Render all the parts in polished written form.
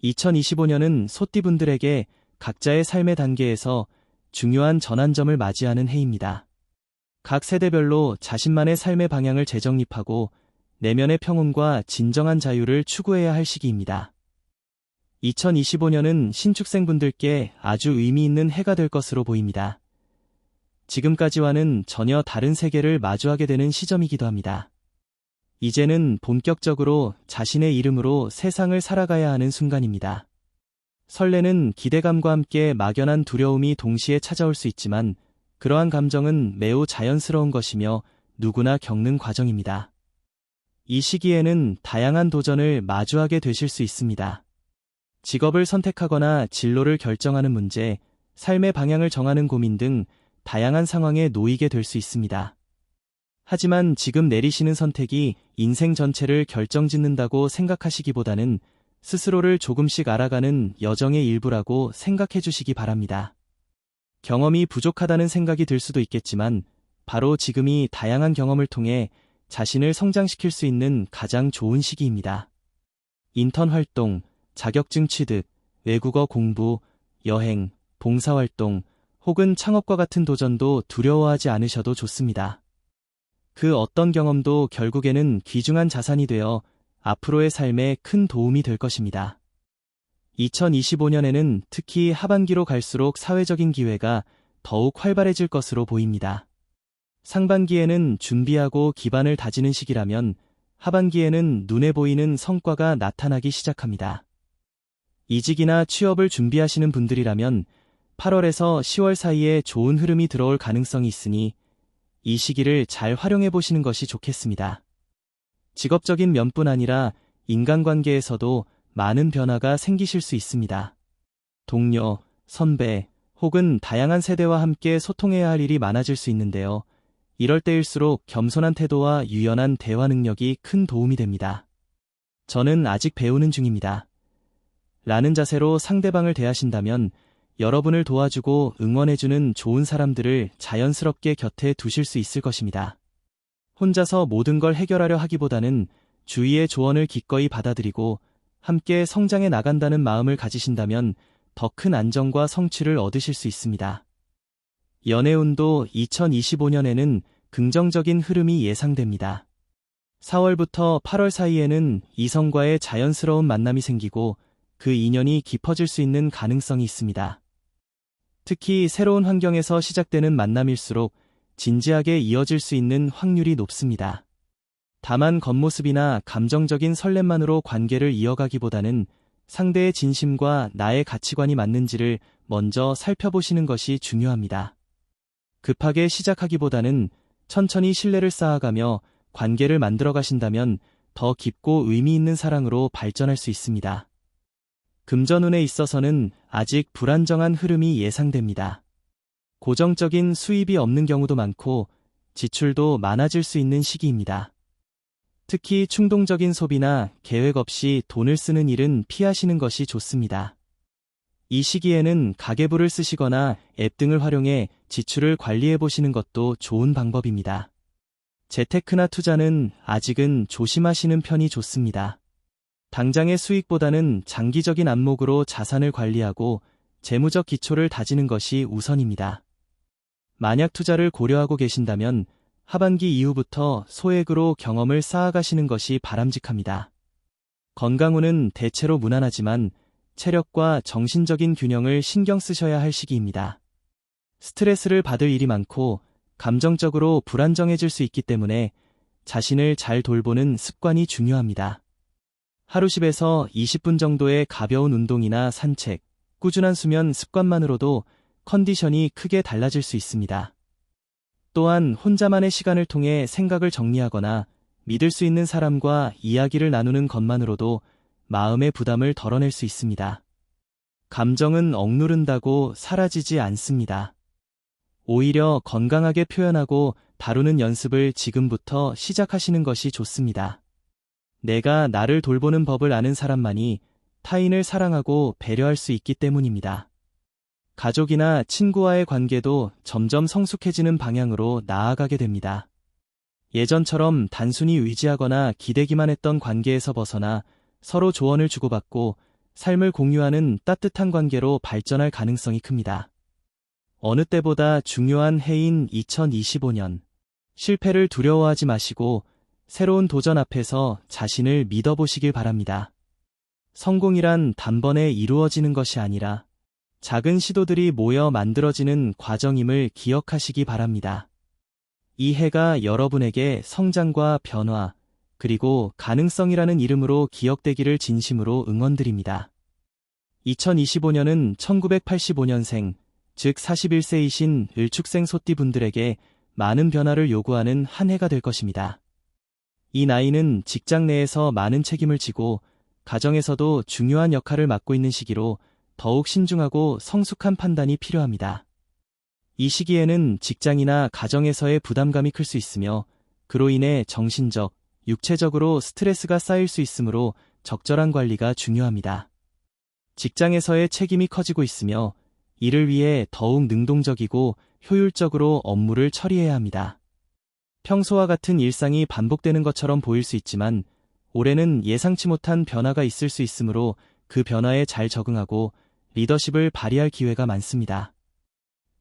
2025년은 소띠분들에게 각자의 삶의 단계에서 중요한 전환점을 맞이하는 해입니다. 각 세대별로 자신만의 삶의 방향을 재정립하고 내면의 평온과 진정한 자유를 추구해야 할 시기입니다. 2025년은 신축생분들께 아주 의미 있는 해가 될 것으로 보입니다. 지금까지와는 전혀 다른 세계를 마주하게 되는 시점이기도 합니다. 이제는 본격적으로 자신의 이름으로 세상을 살아가야 하는 순간입니다. 설레는 기대감과 함께 막연한 두려움이 동시에 찾아올 수 있지만 그러한 감정은 매우 자연스러운 것이며 누구나 겪는 과정입니다. 이 시기에는 다양한 도전을 마주하게 되실 수 있습니다. 직업을 선택하거나 진로를 결정하는 문제, 삶의 방향을 정하는 고민 등 다양한 상황에 놓이게 될 수 있습니다. 하지만 지금 내리시는 선택이 인생 전체를 결정짓는다고 생각하시기보다는 스스로를 조금씩 알아가는 여정의 일부라고 생각해 주시기 바랍니다. 경험이 부족하다는 생각이 들 수도 있겠지만 바로 지금이 다양한 경험을 통해 자신을 성장시킬 수 있는 가장 좋은 시기입니다. 인턴 활동, 자격증 취득, 외국어 공부, 여행, 봉사활동, 혹은 창업과 같은 도전도 두려워하지 않으셔도 좋습니다. 그 어떤 경험도 결국에는 귀중한 자산이 되어 앞으로의 삶에 큰 도움이 될 것입니다. 2025년에는 특히 하반기로 갈수록 사회적인 기회가 더욱 활발해질 것으로 보입니다. 상반기에는 준비하고 기반을 다지는 시기라면 하반기에는 눈에 보이는 성과가 나타나기 시작합니다. 이직이나 취업을 준비하시는 분들이라면 8월에서 10월 사이에 좋은 흐름이 들어올 가능성이 있으니 이 시기를 잘 활용해 보시는 것이 좋겠습니다. 직업적인 면뿐 아니라 인간관계에서도 많은 변화가 생기실 수 있습니다. 동료, 선배, 혹은 다양한 세대와 함께 소통해야 할 일이 많아질 수 있는데요. 이럴 때일수록 겸손한 태도와 유연한 대화 능력이 큰 도움이 됩니다. 저는 아직 배우는 중입니다. 라는 자세로 상대방을 대하신다면 여러분을 도와주고 응원해주는 좋은 사람들을 자연스럽게 곁에 두실 수 있을 것입니다. 혼자서 모든 걸 해결하려 하기보다는 주위의 조언을 기꺼이 받아들이고 함께 성장해 나간다는 마음을 가지신다면 더 큰 안정과 성취를 얻으실 수 있습니다. 연애운도 2025년에는 긍정적인 흐름이 예상됩니다. 4월부터 8월 사이에는 이성과의 자연스러운 만남이 생기고 그 인연이 깊어질 수 있는 가능성이 있습니다. 특히 새로운 환경에서 시작되는 만남일수록 진지하게 이어질 수 있는 확률이 높습니다. 다만 겉모습이나 감정적인 설렘만으로 관계를 이어가기보다는 상대의 진심과 나의 가치관이 맞는지를 먼저 살펴보시는 것이 중요합니다. 급하게 시작하기보다는 천천히 신뢰를 쌓아가며 관계를 만들어 가신다면 더 깊고 의미 있는 사랑으로 발전할 수 있습니다. 금전운에 있어서는 아직 불안정한 흐름이 예상됩니다. 고정적인 수입이 없는 경우도 많고 지출도 많아질 수 있는 시기입니다. 특히 충동적인 소비나 계획 없이 돈을 쓰는 일은 피하시는 것이 좋습니다. 이 시기에는 가계부를 쓰시거나 앱 등을 활용해 지출을 관리해 보시는 것도 좋은 방법입니다. 재테크나 투자는 아직은 조심하시는 편이 좋습니다. 당장의 수익보다는 장기적인 안목으로 자산을 관리하고 재무적 기초를 다지는 것이 우선입니다. 만약 투자를 고려하고 계신다면 하반기 이후부터 소액으로 경험을 쌓아가시는 것이 바람직합니다. 건강운은 대체로 무난하지만 체력과 정신적인 균형을 신경 쓰셔야 할 시기입니다. 스트레스를 받을 일이 많고 감정적으로 불안정해질 수 있기 때문에 자신을 잘 돌보는 습관이 중요합니다. 하루 10에서 20분 정도의 가벼운 운동이나 산책, 꾸준한 수면 습관만으로도 컨디션이 크게 달라질 수 있습니다. 또한 혼자만의 시간을 통해 생각을 정리하거나 믿을 수 있는 사람과 이야기를 나누는 것만으로도 마음의 부담을 덜어낼 수 있습니다. 감정은 억누른다고 사라지지 않습니다. 오히려 건강하게 표현하고 다루는 연습을 지금부터 시작하시는 것이 좋습니다. 내가 나를 돌보는 법을 아는 사람만이 타인을 사랑하고 배려할 수 있기 때문입니다. 가족이나 친구와의 관계도 점점 성숙해지는 방향으로 나아가게 됩니다. 예전처럼 단순히 의지하거나 기대기만 했던 관계에서 벗어나 서로 조언을 주고받고 삶을 공유하는 따뜻한 관계로 발전할 가능성이 큽니다. 어느 때보다 중요한 해인 2025년. 실패를 두려워하지 마시고 새로운 도전 앞에서 자신을 믿어보시길 바랍니다. 성공이란 단번에 이루어지는 것이 아니라 작은 시도들이 모여 만들어지는 과정임을 기억하시기 바랍니다. 이 해가 여러분에게 성장과 변화, 그리고 가능성이라는 이름으로 기억되기를 진심으로 응원드립니다. 2025년은 1985년생, 즉 41세이신 을축생 소띠분들에게 많은 변화를 요구하는 한 해가 될 것입니다. 이 나이는 직장 내에서 많은 책임을 지고 가정에서도 중요한 역할을 맡고 있는 시기로 더욱 신중하고 성숙한 판단이 필요합니다. 이 시기에는 직장이나 가정에서의 부담감이 클 수 있으며 그로 인해 정신적, 육체적으로 스트레스가 쌓일 수 있으므로 적절한 관리가 중요합니다. 직장에서의 책임이 커지고 있으며 이를 위해 더욱 능동적이고 효율적으로 업무를 처리해야 합니다. 평소와 같은 일상이 반복되는 것처럼 보일 수 있지만 올해는 예상치 못한 변화가 있을 수 있으므로 그 변화에 잘 적응하고 리더십을 발휘할 기회가 많습니다.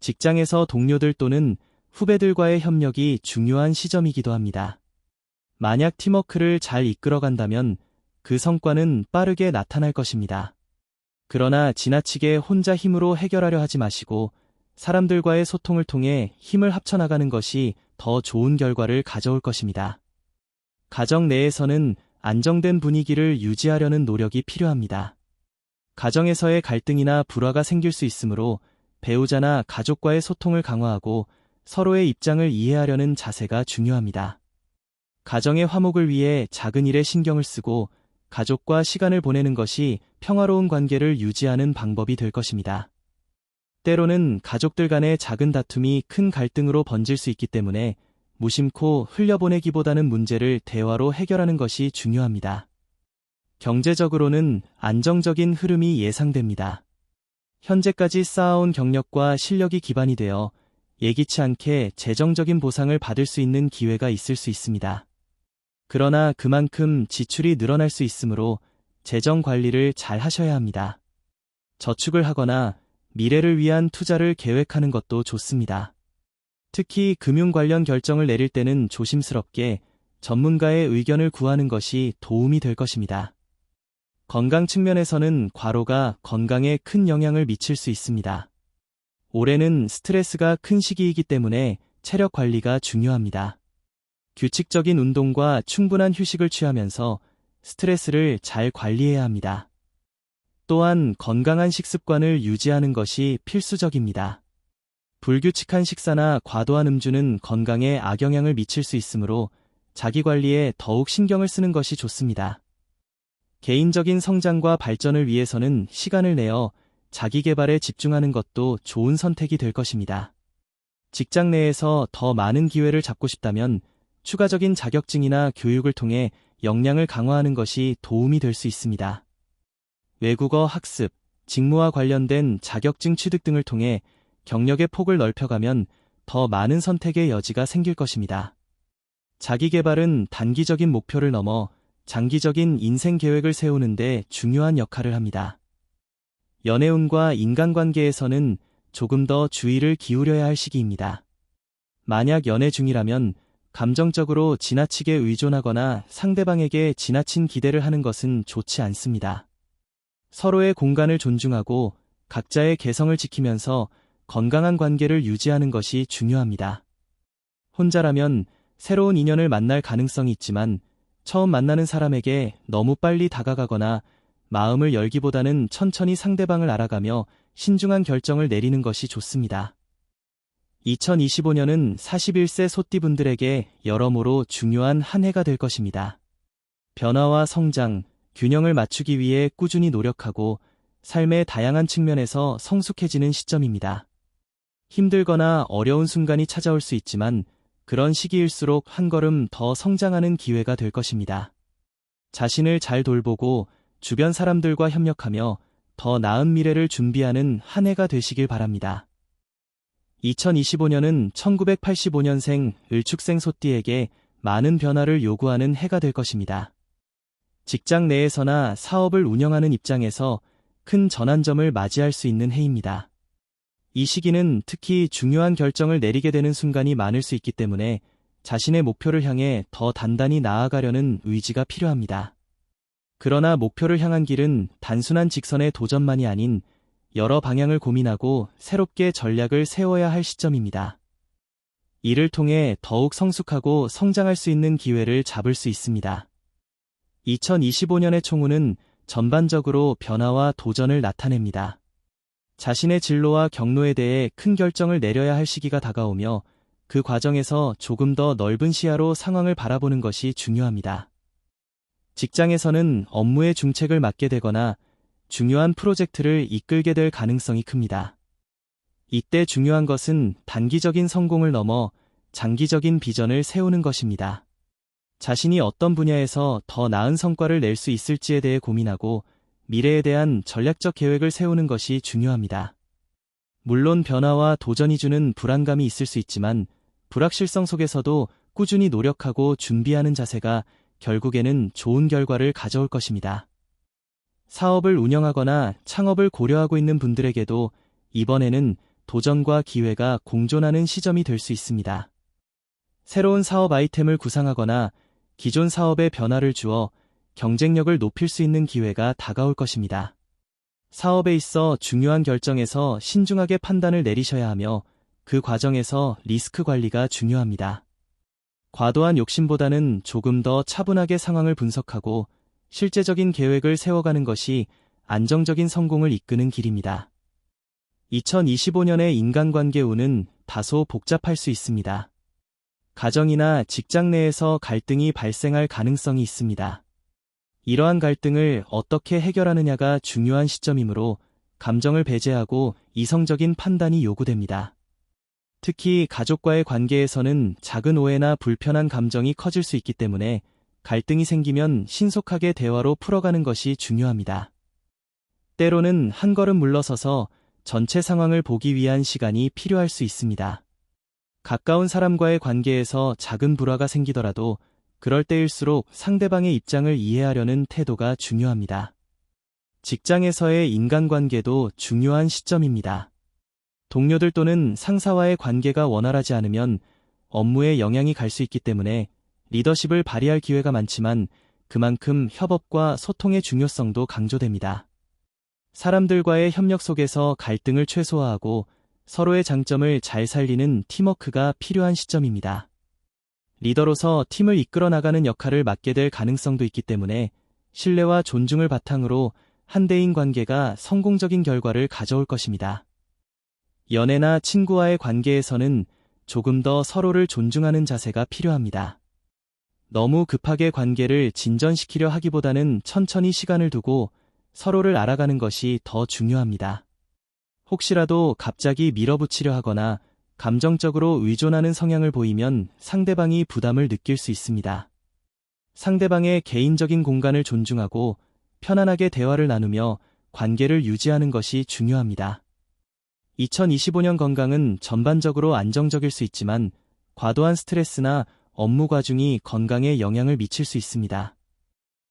직장에서 동료들 또는 후배들과의 협력이 중요한 시점이기도 합니다. 만약 팀워크를 잘 이끌어간다면 그 성과는 빠르게 나타날 것입니다. 그러나 지나치게 혼자 힘으로 해결하려 하지 마시고 사람들과의 소통을 통해 힘을 합쳐나가는 것이 더 좋은 결과를 가져올 것입니다. 가정 내에서는 안정된 분위기를 유지하려는 노력이 필요합니다. 가정에서의 갈등이나 불화가 생길 수 있으므로 배우자나 가족과의 소통을 강화하고 서로의 입장을 이해하려는 자세가 중요합니다. 가정의 화목을 위해 작은 일에 신경을 쓰고 가족과 시간을 보내는 것이 평화로운 관계를 유지하는 방법이 될 것입니다. 때로는 가족들 간의 작은 다툼이 큰 갈등으로 번질 수 있기 때문에 무심코 흘려보내기보다는 문제를 대화로 해결하는 것이 중요합니다. 경제적으로는 안정적인 흐름이 예상됩니다. 현재까지 쌓아온 경력과 실력이 기반이 되어 예기치 않게 재정적인 보상을 받을 수 있는 기회가 있을 수 있습니다. 그러나 그만큼 지출이 늘어날 수 있으므로 재정 관리를 잘 하셔야 합니다. 저축을 하거나 미래를 위한 투자를 계획하는 것도 좋습니다. 특히 금융 관련 결정을 내릴 때는 조심스럽게 전문가의 의견을 구하는 것이 도움이 될 것입니다. 건강 측면에서는 과로가 건강에 큰 영향을 미칠 수 있습니다. 올해는 스트레스가 큰 시기이기 때문에 체력 관리가 중요합니다. 규칙적인 운동과 충분한 휴식을 취하면서 스트레스를 잘 관리해야 합니다. 또한 건강한 식습관을 유지하는 것이 필수적입니다. 불규칙한 식사나 과도한 음주는 건강에 악영향을 미칠 수 있으므로 자기 관리에 더욱 신경을 쓰는 것이 좋습니다. 개인적인 성장과 발전을 위해서는 시간을 내어 자기 개발에 집중하는 것도 좋은 선택이 될 것입니다. 직장 내에서 더 많은 기회를 잡고 싶다면 추가적인 자격증이나 교육을 통해 역량을 강화하는 것이 도움이 될 수 있습니다. 외국어 학습, 직무와 관련된 자격증 취득 등을 통해 경력의 폭을 넓혀가면 더 많은 선택의 여지가 생길 것입니다. 자기 개발은 단기적인 목표를 넘어 장기적인 인생 계획을 세우는 데 중요한 역할을 합니다. 연애운과 인간관계에서는 조금 더 주의를 기울여야 할 시기입니다. 만약 연애 중이라면 감정적으로 지나치게 의존하거나 상대방에게 지나친 기대를 하는 것은 좋지 않습니다. 서로의 공간을 존중하고 각자의 개성을 지키면서 건강한 관계를 유지하는 것이 중요합니다. 혼자라면 새로운 인연을 만날 가능성이 있지만 처음 만나는 사람에게 너무 빨리 다가가거나 마음을 열기보다는 천천히 상대방을 알아가며 신중한 결정을 내리는 것이 좋습니다. 2025년은 41세 소띠분들에게 여러모로 중요한 한 해가 될 것입니다. 변화와 성장, 균형을 맞추기 위해 꾸준히 노력하고 삶의 다양한 측면에서 성숙해지는 시점입니다. 힘들거나 어려운 순간이 찾아올 수 있지만 그런 시기일수록 한 걸음 더 성장하는 기회가 될 것입니다. 자신을 잘 돌보고 주변 사람들과 협력하며 더 나은 미래를 준비하는 한 해가 되시길 바랍니다. 2025년은 1985년생 을축생 소띠에게 많은 변화를 요구하는 해가 될 것입니다. 직장 내에서나 사업을 운영하는 입장에서 큰 전환점을 맞이할 수 있는 해입니다. 이 시기는 특히 중요한 결정을 내리게 되는 순간이 많을 수 있기 때문에 자신의 목표를 향해 더 단단히 나아가려는 의지가 필요합니다. 그러나 목표를 향한 길은 단순한 직선의 도전만이 아닌 여러 방향을 고민하고 새롭게 전략을 세워야 할 시점입니다. 이를 통해 더욱 성숙하고 성장할 수 있는 기회를 잡을 수 있습니다. 2025년의 총운은 전반적으로 변화와 도전을 나타냅니다. 자신의 진로와 경로에 대해 큰 결정을 내려야 할 시기가 다가오며 그 과정에서 조금 더 넓은 시야로 상황을 바라보는 것이 중요합니다. 직장에서는 업무의 중책을 맡게 되거나 중요한 프로젝트를 이끌게 될 가능성이 큽니다. 이때 중요한 것은 단기적인 성공을 넘어 장기적인 비전을 세우는 것입니다. 자신이 어떤 분야에서 더 나은 성과를 낼 수 있을지에 대해 고민하고 미래에 대한 전략적 계획을 세우는 것이 중요합니다. 물론 변화와 도전이 주는 불안감이 있을 수 있지만 불확실성 속에서도 꾸준히 노력하고 준비하는 자세가 결국에는 좋은 결과를 가져올 것입니다. 사업을 운영하거나 창업을 고려하고 있는 분들에게도 이번에는 도전과 기회가 공존하는 시점이 될 수 있습니다. 새로운 사업 아이템을 구상하거나 기존 사업에 변화를 주어 경쟁력을 높일 수 있는 기회가 다가올 것입니다. 사업에 있어 중요한 결정에서 신중하게 판단을 내리셔야 하며 그 과정에서 리스크 관리가 중요합니다. 과도한 욕심보다는 조금 더 차분하게 상황을 분석하고 실제적인 계획을 세워가는 것이 안정적인 성공을 이끄는 길입니다. 2025년의 인간관계 운은 다소 복잡할 수 있습니다. 가정이나 직장 내에서 갈등이 발생할 가능성이 있습니다. 이러한 갈등을 어떻게 해결하느냐가 중요한 시점이므로 감정을 배제하고 이성적인 판단이 요구됩니다. 특히 가족과의 관계에서는 작은 오해나 불편한 감정이 커질 수 있기 때문에 갈등이 생기면 신속하게 대화로 풀어가는 것이 중요합니다. 때로는 한 걸음 물러서서 전체 상황을 보기 위한 시간이 필요할 수 있습니다. 가까운 사람과의 관계에서 작은 불화가 생기더라도 그럴 때일수록 상대방의 입장을 이해하려는 태도가 중요합니다. 직장에서의 인간관계도 중요한 시점입니다. 동료들 또는 상사와의 관계가 원활하지 않으면 업무에 영향이 갈 수 있기 때문에 리더십을 발휘할 기회가 많지만 그만큼 협업과 소통의 중요성도 강조됩니다. 사람들과의 협력 속에서 갈등을 최소화하고 서로의 장점을 잘 살리는 팀워크가 필요한 시점입니다. 리더로서 팀을 이끌어 나가는 역할을 맡게 될 가능성도 있기 때문에 신뢰와 존중을 바탕으로 한대인 관계가 성공적인 결과를 가져올 것입니다. 연애나 친구와의 관계에서는 조금 더 서로를 존중하는 자세가 필요합니다. 너무 급하게 관계를 진전시키려 하기보다는 천천히 시간을 두고 서로를 알아가는 것이 더 중요합니다. 혹시라도 갑자기 밀어붙이려 하거나 감정적으로 의존하는 성향을 보이면 상대방이 부담을 느낄 수 있습니다. 상대방의 개인적인 공간을 존중하고 편안하게 대화를 나누며 관계를 유지하는 것이 중요합니다. 2025년 건강은 전반적으로 안정적일 수 있지만 과도한 스트레스나 업무 과중이 건강에 영향을 미칠 수 있습니다.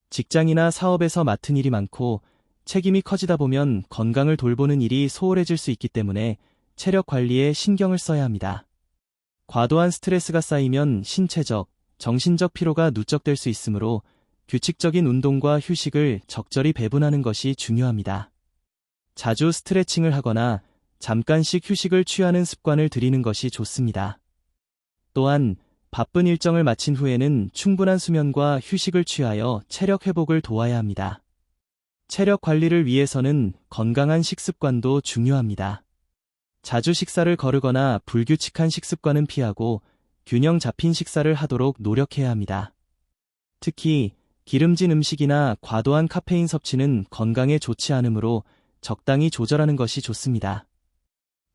직장이나 사업에서 맡은 일이 많고 책임이 커지다 보면 건강을 돌보는 일이 소홀해질 수 있기 때문에 체력 관리에 신경을 써야 합니다. 과도한 스트레스가 쌓이면 신체적, 정신적 피로가 누적될 수 있으므로 규칙적인 운동과 휴식을 적절히 배분하는 것이 중요합니다. 자주 스트레칭을 하거나 잠깐씩 휴식을 취하는 습관을 들이는 것이 좋습니다. 또한 바쁜 일정을 마친 후에는 충분한 수면과 휴식을 취하여 체력 회복을 도와야 합니다. 체력 관리를 위해서는 건강한 식습관도 중요합니다. 자주 식사를 거르거나 불규칙한 식습관은 피하고 균형 잡힌 식사를 하도록 노력해야 합니다. 특히 기름진 음식이나 과도한 카페인 섭취는 건강에 좋지 않으므로 적당히 조절하는 것이 좋습니다.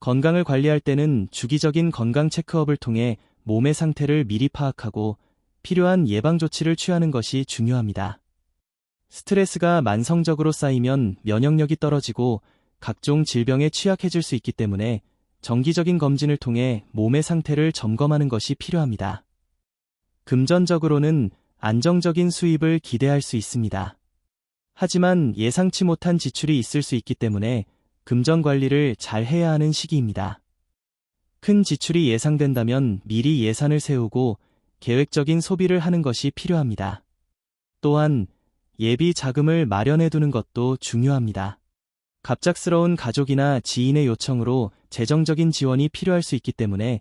건강을 관리할 때는 주기적인 건강 체크업을 통해 몸의 상태를 미리 파악하고 필요한 예방 조치를 취하는 것이 중요합니다. 스트레스가 만성적으로 쌓이면 면역력이 떨어지고 각종 질병에 취약해질 수 있기 때문에 정기적인 검진을 통해 몸의 상태를 점검하는 것이 필요합니다. 금전적으로는 안정적인 수입을 기대할 수 있습니다. 하지만 예상치 못한 지출이 있을 수 있기 때문에 금전 관리를 잘 해야 하는 시기입니다. 큰 지출이 예상된다면 미리 예산을 세우고 계획적인 소비를 하는 것이 필요합니다. 또한 예비 자금을 마련해 두는 것도 중요합니다. 갑작스러운 가족이나 지인의 요청으로 재정적인 지원이 필요할 수 있기 때문에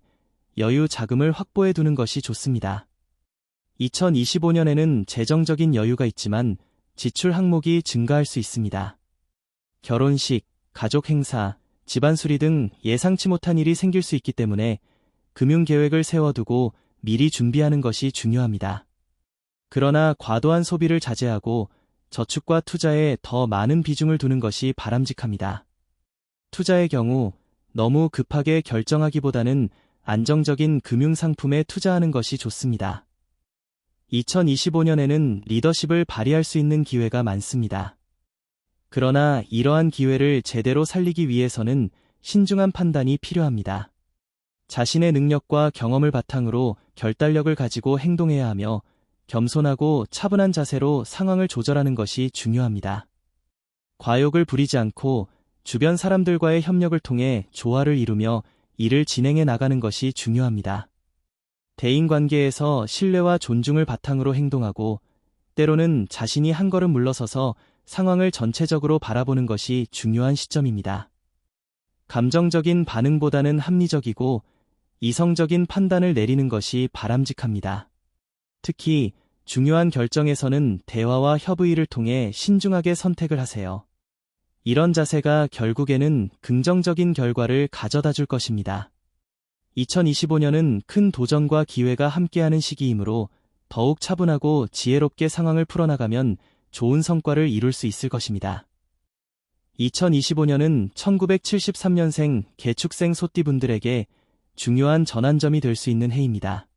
여유 자금을 확보해 두는 것이 좋습니다. 2025년에는 재정적인 여유가 있지만 지출 항목이 증가할 수 있습니다. 결혼식, 가족 행사, 집안 수리 등 예상치 못한 일이 생길 수 있기 때문에 금융 계획을 세워두고 미리 준비하는 것이 중요합니다. 그러나 과도한 소비를 자제하고 저축과 투자에 더 많은 비중을 두는 것이 바람직합니다. 투자의 경우 너무 급하게 결정하기보다는 안정적인 금융상품에 투자하는 것이 좋습니다. 2025년에는 리더십을 발휘할 수 있는 기회가 많습니다. 그러나 이러한 기회를 제대로 살리기 위해서는 신중한 판단이 필요합니다. 자신의 능력과 경험을 바탕으로 결단력을 가지고 행동해야 하며 겸손하고 차분한 자세로 상황을 조절하는 것이 중요합니다. 과욕을 부리지 않고 주변 사람들과의 협력을 통해 조화를 이루며 일을 진행해 나가는 것이 중요합니다. 대인관계에서 신뢰와 존중을 바탕으로 행동하고 때로는 자신이 한 걸음 물러서서 상황을 전체적으로 바라보는 것이 중요한 시점입니다. 감정적인 반응보다는 합리적이고 이성적인 판단을 내리는 것이 바람직합니다. 특히 중요한 결정에서는 대화와 협의를 통해 신중하게 선택을 하세요. 이런 자세가 결국에는 긍정적인 결과를 가져다 줄 것입니다. 2025년은 큰 도전과 기회가 함께하는 시기이므로 더욱 차분하고 지혜롭게 상황을 풀어나가면 좋은 성과를 이룰 수 있을 것입니다. 2025년은 1973년생 개축생 소띠분들에게 중요한 전환점이 될 수 있는 해입니다.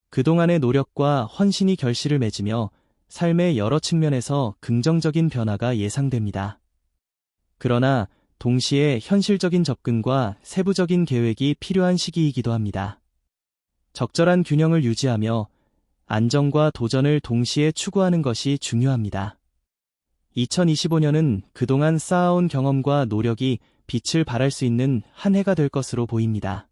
그동안의 노력과 헌신이 결실을 맺으며 삶의 여러 측면에서 긍정적인 변화가 예상됩니다. 그러나 동시에 현실적인 접근과 세부적인 계획이 필요한 시기이기도 합니다. 적절한 균형을 유지하며 안정과 도전을 동시에 추구하는 것이 중요합니다. 2025년은 그동안 쌓아온 경험과 노력이 빛을 발할 수 있는 한 해가 될 것으로 보입니다.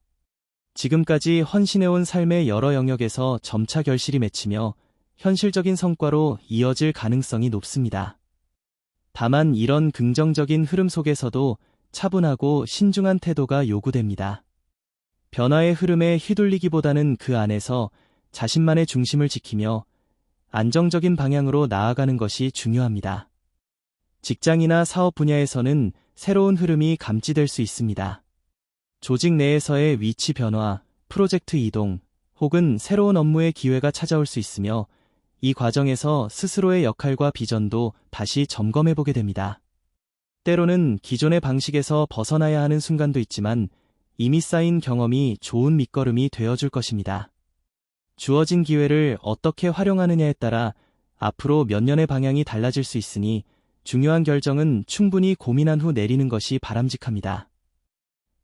지금까지 헌신해온 삶의 여러 영역에서 점차 결실이 맺히며 현실적인 성과로 이어질 가능성이 높습니다. 다만 이런 긍정적인 흐름 속에서도 차분하고 신중한 태도가 요구됩니다. 변화의 흐름에 휘둘리기보다는 그 안에서 자신만의 중심을 지키며 안정적인 방향으로 나아가는 것이 중요합니다. 직장이나 사업 분야에서는 새로운 흐름이 감지될 수 있습니다. 조직 내에서의 위치 변화, 프로젝트 이동, 혹은 새로운 업무의 기회가 찾아올 수 있으며 이 과정에서 스스로의 역할과 비전도 다시 점검해보게 됩니다. 때로는 기존의 방식에서 벗어나야 하는 순간도 있지만 이미 쌓인 경험이 좋은 밑거름이 되어줄 것입니다. 주어진 기회를 어떻게 활용하느냐에 따라 앞으로 몇 년의 방향이 달라질 수 있으니 중요한 결정은 충분히 고민한 후 내리는 것이 바람직합니다.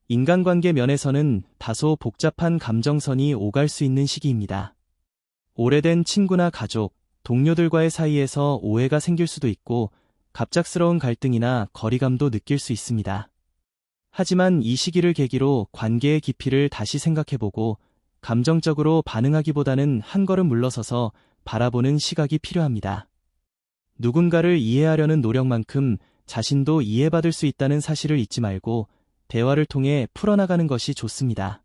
인간관계 면에서는 다소 복잡한 감정선이 오갈 수 있는 시기입니다. 오래된 친구나 가족, 동료들과의 사이에서 오해가 생길 수도 있고 갑작스러운 갈등이나 거리감도 느낄 수 있습니다. 하지만 이 시기를 계기로 관계의 깊이를 다시 생각해보고 감정적으로 반응하기보다는 한 걸음 물러서서 바라보는 시각이 필요합니다. 누군가를 이해하려는 노력만큼 자신도 이해받을 수 있다는 사실을 잊지 말고 대화를 통해 풀어나가는 것이 좋습니다.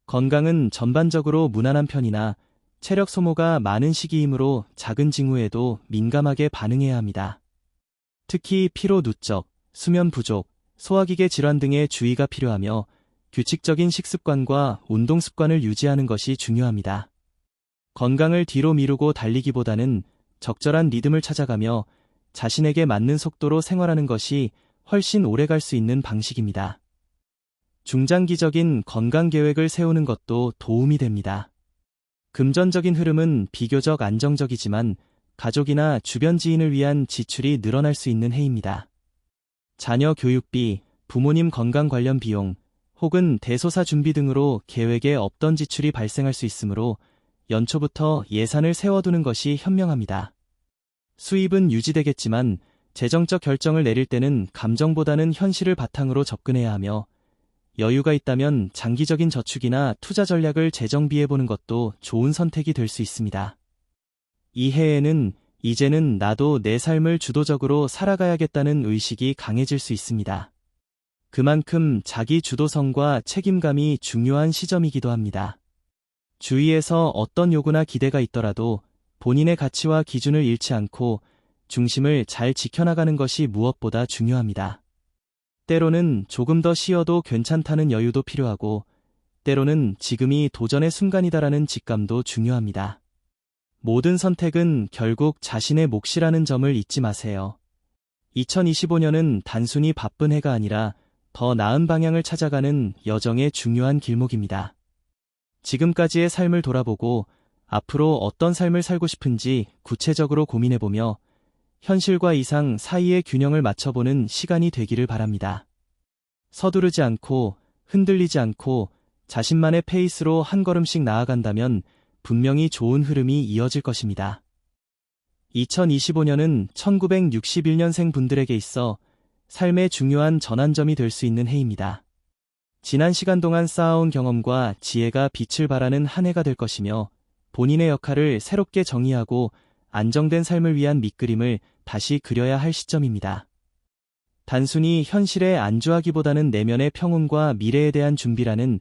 건강은 전반적으로 무난한 편이나 체력 소모가 많은 시기이므로 작은 징후에도 민감하게 반응해야 합니다. 특히 피로 누적, 수면 부족, 소화기계 질환 등의 주의가 필요하며 규칙적인 식습관과 운동 습관을 유지하는 것이 중요합니다. 건강을 뒤로 미루고 달리기보다는 적절한 리듬을 찾아가며 자신에게 맞는 속도로 생활하는 것이 훨씬 오래 갈 수 있는 방식입니다. 중장기적인 건강 계획을 세우는 것도 도움이 됩니다. 금전적인 흐름은 비교적 안정적이지만 가족이나 주변 지인을 위한 지출이 늘어날 수 있는 해입니다. 자녀 교육비, 부모님 건강 관련 비용, 혹은 대소사 준비 등으로 계획에 없던 지출이 발생할 수 있으므로 연초부터 예산을 세워두는 것이 현명합니다. 수입은 유지되겠지만 재정적 결정을 내릴 때는 감정보다는 현실을 바탕으로 접근해야 하며 여유가 있다면 장기적인 저축이나 투자 전략을 재정비해보는 것도 좋은 선택이 될 수 있습니다. 이 해에는 이제는 나도 내 삶을 주도적으로 살아가야겠다는 의식이 강해질 수 있습니다. 그만큼 자기 주도성과 책임감이 중요한 시점이기도 합니다. 주위에서 어떤 요구나 기대가 있더라도 본인의 가치와 기준을 잃지 않고 중심을 잘 지켜나가는 것이 무엇보다 중요합니다. 때로는 조금 더 쉬어도 괜찮다는 여유도 필요하고, 때로는 지금이 도전의 순간이다라는 직감도 중요합니다. 모든 선택은 결국 자신의 몫이라는 점을 잊지 마세요. 2025년은 단순히 바쁜 해가 아니라 더 나은 방향을 찾아가는 여정의 중요한 길목입니다. 지금까지의 삶을 돌아보고 앞으로 어떤 삶을 살고 싶은지 구체적으로 고민해보며 현실과 이상 사이의 균형을 맞춰보는 시간이 되기를 바랍니다. 서두르지 않고 흔들리지 않고 자신만의 페이스로 한 걸음씩 나아간다면 분명히 좋은 흐름이 이어질 것입니다. 2025년은 1961년생 분들에게 있어 삶의 중요한 전환점이 될 수 있는 해입니다. 지난 시간 동안 쌓아온 경험과 지혜가 빛을 발하는 한 해가 될 것이며 본인의 역할을 새롭게 정의하고 안정된 삶을 위한 밑그림을 다시 그려야 할 시점입니다. 단순히 현실에 안주하기보다는 내면의 평온과 미래에 대한 준비라는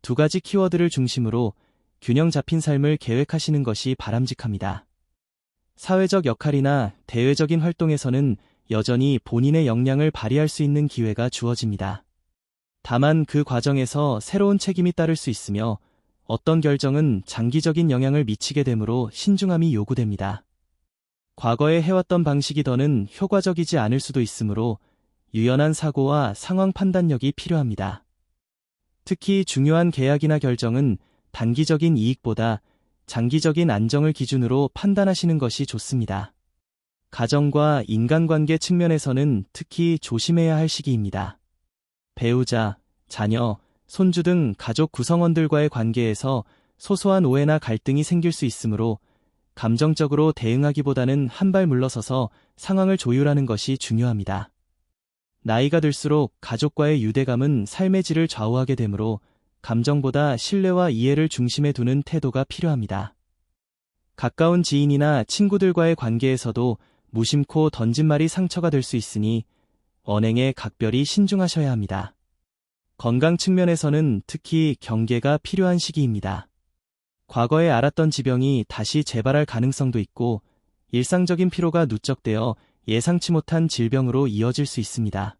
두 가지 키워드를 중심으로 균형 잡힌 삶을 계획하시는 것이 바람직합니다. 사회적 역할이나 대외적인 활동에서는 여전히 본인의 역량을 발휘할 수 있는 기회가 주어집니다. 다만 그 과정에서 새로운 책임이 따를 수 있으며 어떤 결정은 장기적인 영향을 미치게 되므로 신중함이 요구됩니다. 과거에 해왔던 방식이 더는 효과적이지 않을 수도 있으므로 유연한 사고와 상황 판단력이 필요합니다. 특히 중요한 계약이나 결정은 단기적인 이익보다 장기적인 안정을 기준으로 판단하시는 것이 좋습니다. 가정과 인간관계 측면에서는 특히 조심해야 할 시기입니다. 배우자, 자녀, 손주 등 가족 구성원들과의 관계에서 소소한 오해나 갈등이 생길 수 있으므로 감정적으로 대응하기보다는 한 발 물러서서 상황을 조율하는 것이 중요합니다. 나이가 들수록 가족과의 유대감은 삶의 질을 좌우하게 되므로 감정보다 신뢰와 이해를 중심에 두는 태도가 필요합니다. 가까운 지인이나 친구들과의 관계에서도 무심코 던진 말이 상처가 될 수 있으니 언행에 각별히 신중하셔야 합니다. 건강 측면에서는 특히 경계가 필요한 시기입니다. 과거에 앓았던 지병이 다시 재발할 가능성도 있고 일상적인 피로가 누적되어 예상치 못한 질병으로 이어질 수 있습니다.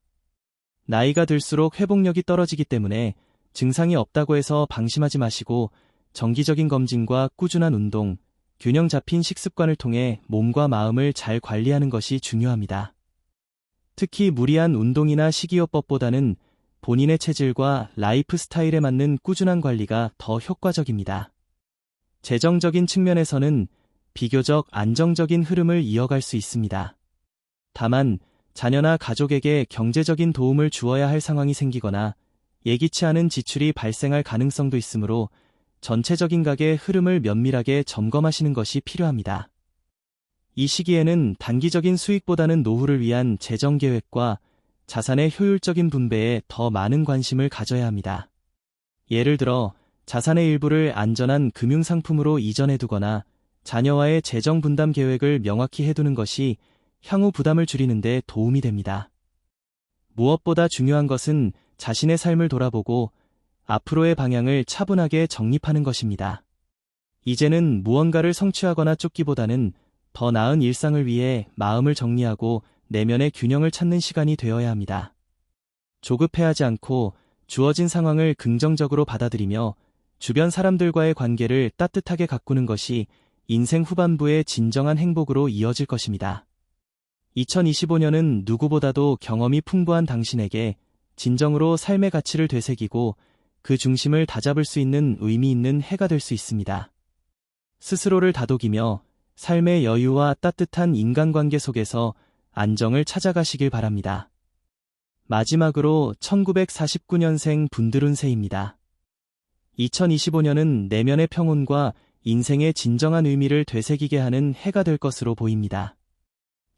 나이가 들수록 회복력이 떨어지기 때문에 증상이 없다고 해서 방심하지 마시고 정기적인 검진과 꾸준한 운동, 균형 잡힌 식습관을 통해 몸과 마음을 잘 관리하는 것이 중요합니다. 특히 무리한 운동이나 식이요법보다는 본인의 체질과 라이프 스타일에 맞는 꾸준한 관리가 더 효과적입니다. 재정적인 측면에서는 비교적 안정적인 흐름을 이어갈 수 있습니다. 다만 자녀나 가족에게 경제적인 도움을 주어야 할 상황이 생기거나 예기치 않은 지출이 발생할 가능성도 있으므로 전체적인 가계 흐름을 면밀하게 점검하시는 것이 필요합니다. 이 시기에는 단기적인 수익보다는 노후를 위한 재정 계획과 자산의 효율적인 분배에 더 많은 관심을 가져야 합니다. 예를 들어 자산의 일부를 안전한 금융상품으로 이전해두거나 자녀와의 재정 분담 계획을 명확히 해두는 것이 향후 부담을 줄이는 데 도움이 됩니다. 무엇보다 중요한 것은 자신의 삶을 돌아보고 앞으로의 방향을 차분하게 정립하는 것입니다. 이제는 무언가를 성취하거나 쫓기보다는 더 나은 일상을 위해 마음을 정리하고 내면의 균형을 찾는 시간이 되어야 합니다. 조급해하지 않고 주어진 상황을 긍정적으로 받아들이며 주변 사람들과의 관계를 따뜻하게 가꾸는 것이 인생 후반부의 진정한 행복으로 이어질 것입니다. 2025년은 누구보다도 경험이 풍부한 당신에게 진정으로 삶의 가치를 되새기고 그 중심을 다잡을 수 있는 의미 있는 해가 될 수 있습니다. 스스로를 다독이며 삶의 여유와 따뜻한 인간관계 속에서 안정을 찾아가시길 바랍니다. 마지막으로 1949년생 분들운세입니다. 2025년은 내면의 평온과 인생의 진정한 의미를 되새기게 하는 해가 될 것으로 보입니다.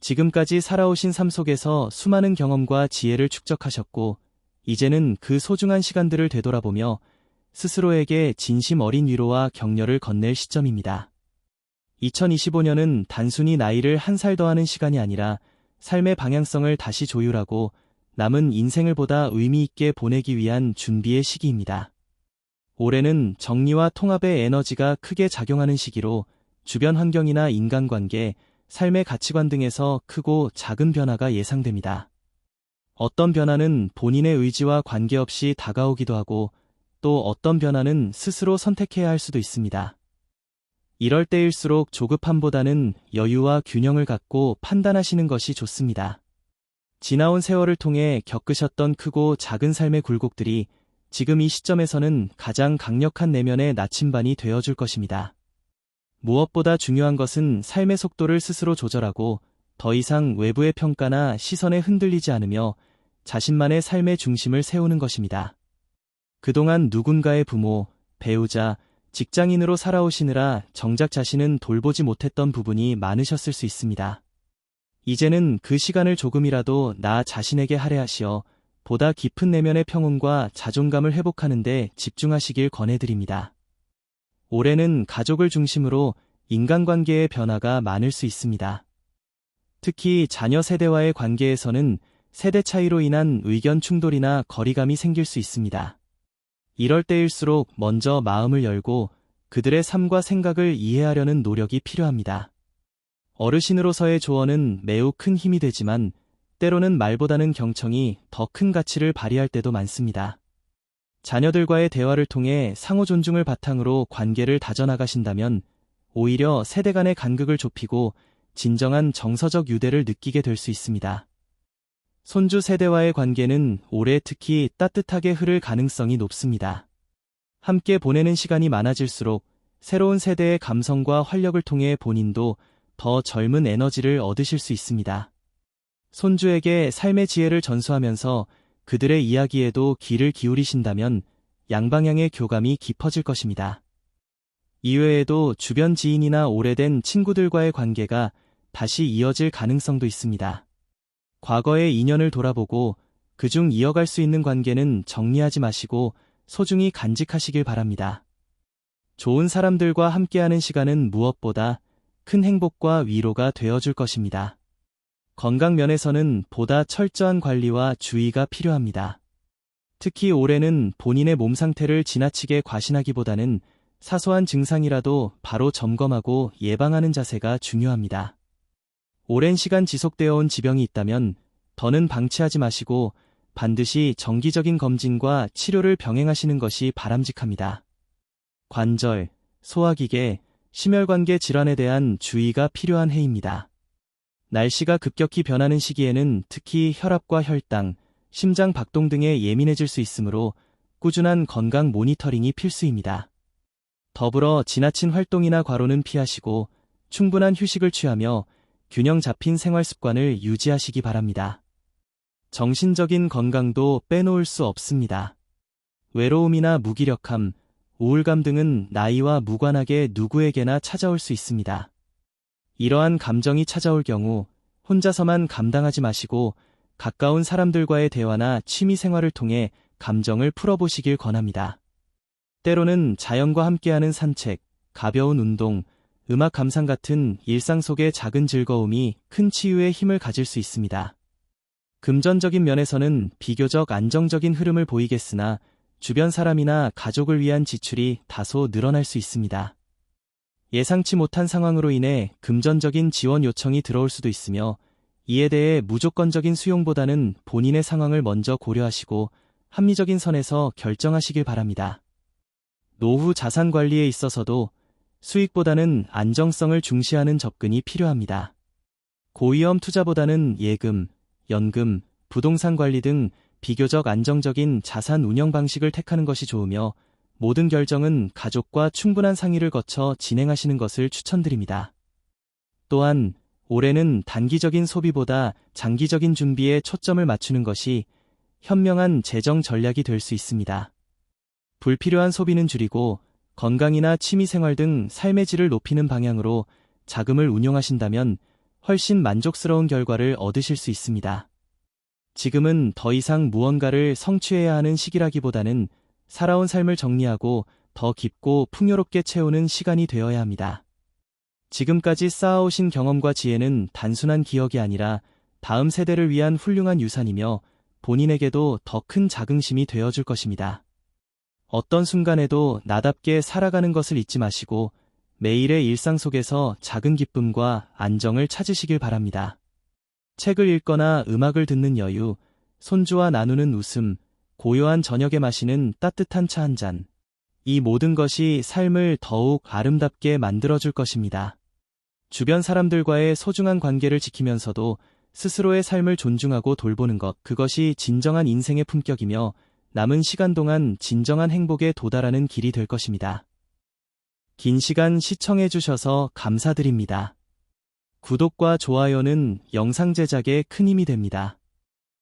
지금까지 살아오신 삶 속에서 수많은 경험과 지혜를 축적하셨고, 이제는 그 소중한 시간들을 되돌아보며 스스로에게 진심 어린 위로와 격려를 건넬 시점입니다. 2025년은 단순히 나이를 한 살 더하는 시간이 아니라 삶의 방향성을 다시 조율하고 남은 인생을 보다 의미 있게 보내기 위한 준비의 시기입니다. 올해는 정리와 통합의 에너지가 크게 작용하는 시기로 주변 환경이나 인간관계, 삶의 가치관 등에서 크고 작은 변화가 예상됩니다. 어떤 변화는 본인의 의지와 관계없이 다가오기도 하고 또 어떤 변화는 스스로 선택해야 할 수도 있습니다. 이럴 때일수록 조급함보다는 여유와 균형을 갖고 판단하시는 것이 좋습니다. 지나온 세월을 통해 겪으셨던 크고 작은 삶의 굴곡들이 지금 이 시점에서는 가장 강력한 내면의 나침반이 되어줄 것입니다. 무엇보다 중요한 것은 삶의 속도를 스스로 조절하고 더 이상 외부의 평가나 시선에 흔들리지 않으며 자신만의 삶의 중심을 세우는 것입니다. 그동안 누군가의 부모, 배우자, 직장인으로 살아오시느라 정작 자신은 돌보지 못했던 부분이 많으셨을 수 있습니다. 이제는 그 시간을 조금이라도 나 자신에게 할애하시어 보다 깊은 내면의 평온과 자존감을 회복하는 데 집중하시길 권해드립니다. 올해는 가족을 중심으로 인간관계의 변화가 많을 수 있습니다. 특히 자녀 세대와의 관계에서는 세대 차이로 인한 의견 충돌이나 거리감이 생길 수 있습니다. 이럴 때일수록 먼저 마음을 열고 그들의 삶과 생각을 이해하려는 노력이 필요합니다. 어르신으로서의 조언은 매우 큰 힘이 되지만 때로는 말보다는 경청이 더 큰 가치를 발휘할 때도 많습니다. 자녀들과의 대화를 통해 상호 존중을 바탕으로 관계를 다져나가신다면 오히려 세대 간의 간극을 좁히고 진정한 정서적 유대를 느끼게 될 수 있습니다. 손주 세대와의 관계는 올해 특히 따뜻하게 흐를 가능성이 높습니다. 함께 보내는 시간이 많아질수록 새로운 세대의 감성과 활력을 통해 본인도 더 젊은 에너지를 얻으실 수 있습니다. 손주에게 삶의 지혜를 전수하면서 그들의 이야기에도 귀를 기울이신다면 양방향의 교감이 깊어질 것입니다. 이외에도 주변 지인이나 오래된 친구들과의 관계가 다시 이어질 가능성도 있습니다. 과거의 인연을 돌아보고 그중 이어갈 수 있는 관계는 정리하지 마시고 소중히 간직하시길 바랍니다. 좋은 사람들과 함께하는 시간은 무엇보다 큰 행복과 위로가 되어줄 것입니다. 건강 면에서는 보다 철저한 관리와 주의가 필요합니다. 특히 올해는 본인의 몸 상태를 지나치게 과신하기보다는 사소한 증상이라도 바로 점검하고 예방하는 자세가 중요합니다. 오랜 시간 지속되어 온 지병이 있다면 더는 방치하지 마시고 반드시 정기적인 검진과 치료를 병행하시는 것이 바람직합니다. 관절, 소화기계, 심혈관계 질환에 대한 주의가 필요한 해입니다. 날씨가 급격히 변하는 시기에는 특히 혈압과 혈당, 심장 박동 등에 예민해질 수 있으므로 꾸준한 건강 모니터링이 필수입니다. 더불어 지나친 활동이나 과로는 피하시고 충분한 휴식을 취하며 균형 잡힌 생활 습관을 유지하시기 바랍니다. 정신적인 건강도 빼놓을 수 없습니다. 외로움이나 무기력함, 우울감 등은 나이와 무관하게 누구에게나 찾아올 수 있습니다. 이러한 감정이 찾아올 경우 혼자서만 감당하지 마시고 가까운 사람들과의 대화나 취미 생활을 통해 감정을 풀어보시길 권합니다. 때로는 자연과 함께하는 산책, 가벼운 운동, 음악 감상 같은 일상 속의 작은 즐거움이 큰 치유의 힘을 가질 수 있습니다. 금전적인 면에서는 비교적 안정적인 흐름을 보이겠으나 주변 사람이나 가족을 위한 지출이 다소 늘어날 수 있습니다. 예상치 못한 상황으로 인해 금전적인 지원 요청이 들어올 수도 있으며 이에 대해 무조건적인 수용보다는 본인의 상황을 먼저 고려하시고 합리적인 선에서 결정하시길 바랍니다. 노후 자산 관리에 있어서도 수익보다는 안정성을 중시하는 접근이 필요합니다. 고위험 투자보다는 예금, 연금, 부동산 관리 등 비교적 안정적인 자산 운영 방식을 택하는 것이 좋으며 모든 결정은 가족과 충분한 상의를 거쳐 진행하시는 것을 추천드립니다. 또한 올해는 단기적인 소비보다 장기적인 준비에 초점을 맞추는 것이 현명한 재정 전략이 될 수 있습니다. 불필요한 소비는 줄이고 건강이나 취미생활 등 삶의 질을 높이는 방향으로 자금을 운용하신다면 훨씬 만족스러운 결과를 얻으실 수 있습니다. 지금은 더 이상 무언가를 성취해야 하는 시기라기보다는 살아온 삶을 정리하고 더 깊고 풍요롭게 채우는 시간이 되어야 합니다. 지금까지 쌓아오신 경험과 지혜는 단순한 기억이 아니라 다음 세대를 위한 훌륭한 유산이며 본인에게도 더 큰 자긍심이 되어줄 것입니다. 어떤 순간에도 나답게 살아가는 것을 잊지 마시고 매일의 일상 속에서 작은 기쁨과 안정을 찾으시길 바랍니다. 책을 읽거나 음악을 듣는 여유, 손주와 나누는 웃음, 고요한 저녁에 마시는 따뜻한 차 한 잔. 이 모든 것이 삶을 더욱 아름답게 만들어줄 것입니다. 주변 사람들과의 소중한 관계를 지키면서도 스스로의 삶을 존중하고 돌보는 것, 그것이 진정한 인생의 품격이며 남은 시간 동안 진정한 행복에 도달하는 길이 될 것입니다. 긴 시간 시청해주셔서 감사드립니다. 구독과 좋아요는 영상 제작에 큰 힘이 됩니다.